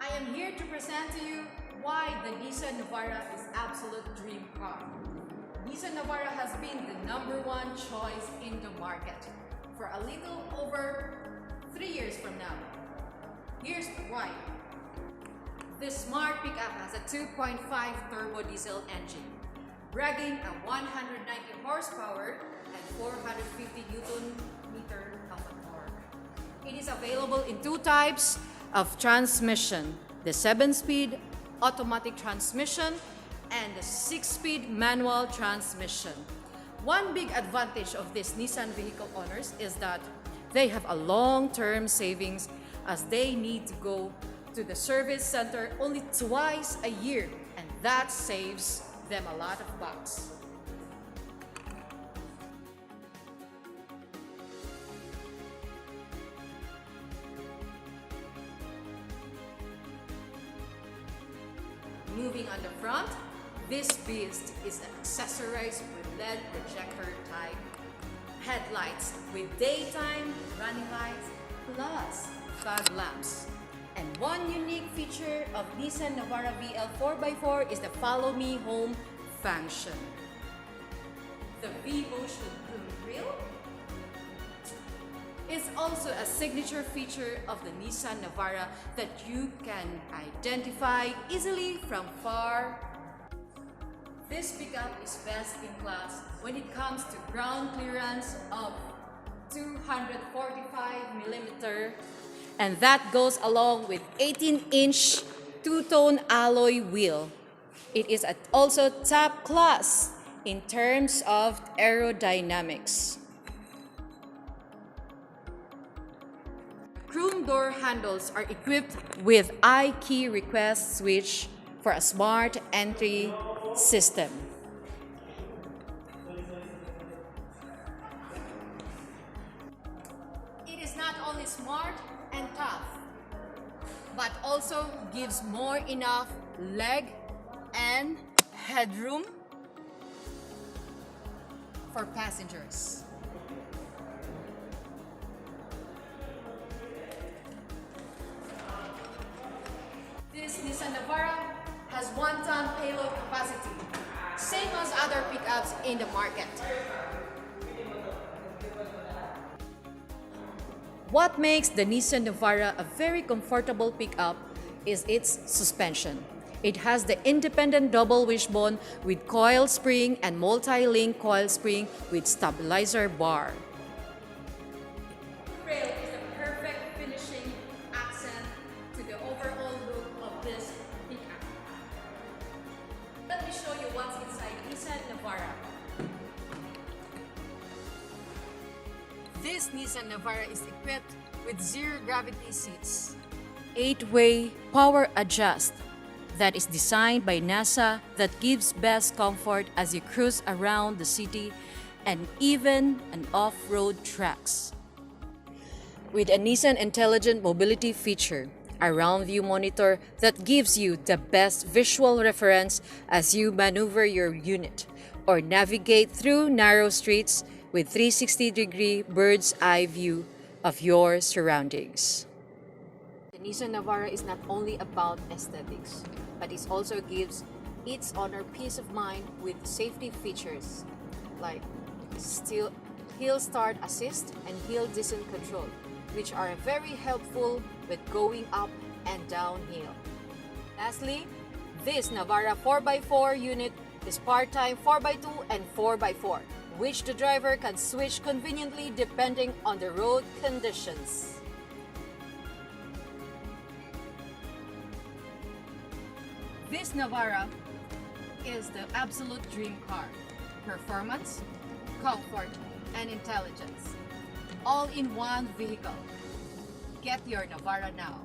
I am here to present to you why the Nissan Navara is absolute dream car. Nissan Navara has been the #1 choice in the market for a little over 3 years from now. Here's why. This smart pickup has a 2.5 turbo diesel engine, bragging a 190 horsepower and 450 Newton-meter of torque. It is available in two types of transmission, the 7-speed automatic transmission and the 6-speed manual transmission. One big advantage of these Nissan vehicle owners is that they have a long-term savings as they need to go to the service center only twice a year, and that saves them a lot of bucks. Moving on the front, this beast is accessorized with LED projector type headlights with daytime running lights plus fog lamps. And one unique feature of Nissan Navara VL 4x4 is the Follow Me Home function. The V-Motion Blue Grille is also a signature feature of the Nissan Navara that you can identify easily from far. This pickup is best in class when it comes to ground clearance of 245mm, and that goes along with 18-inch two-tone alloy wheel. It is also top class in terms of aerodynamics. Chrome door handles are equipped with iKey request switch for a smart entry system. It is not only smart and tough, but also gives more enough leg and headroom for passengers. This Nissan Navara has 1-ton payload capacity, same as other pickups in the market. What makes the Nissan Navara a very comfortable pickup is its suspension. It has the independent double wishbone with coil spring and multi-link coil spring with stabilizer bar. Rail is the perfect finishing accent to the overall look of this pickup. Let me show you what's inside Nissan Navara. This Nissan Navara is equipped with zero-gravity seats, 8-way power adjust that is designed by NASA that gives best comfort as you cruise around the city and even on off-road tracks. With a Nissan Intelligent Mobility feature, a round view monitor that gives you the best visual reference as you maneuver your unit or navigate through narrow streets with 360-degree bird's eye view of your surroundings. The Nissan Navara is not only about aesthetics, but it also gives its owner peace of mind with safety features like hill start assist and hill descent control, which are very helpful with going up and downhill. Lastly, this Navara 4x4 unit is part-time 4x2 and 4x4, which the driver can switch conveniently depending on the road conditions. This Navara is the absolute dream car. Performance, comfort, and intelligence, all in one vehicle. Get your Navara now.